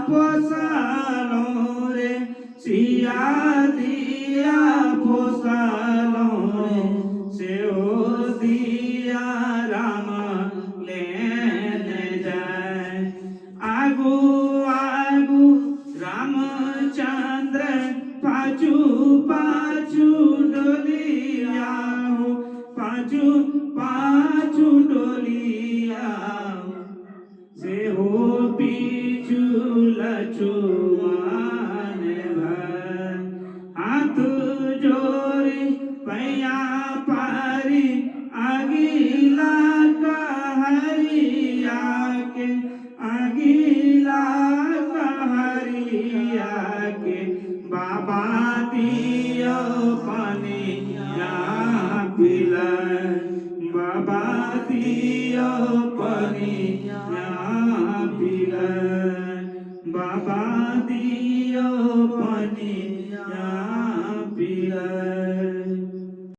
पोसालो रे सिया दिया पोसालो रे से ओ दिया राम लेने जाए आगू आगू रामचंद्र पाछू पाछू डोलिया पाछू पाछू डोलिया से हो पीछू लछुमान भर हाथ जोड़ी पैया पारी अगिला कहरिया के अगिला कहरिया के बाबा दियो पनिया पिला बाबा दियो पनिया पिला बाबा दियो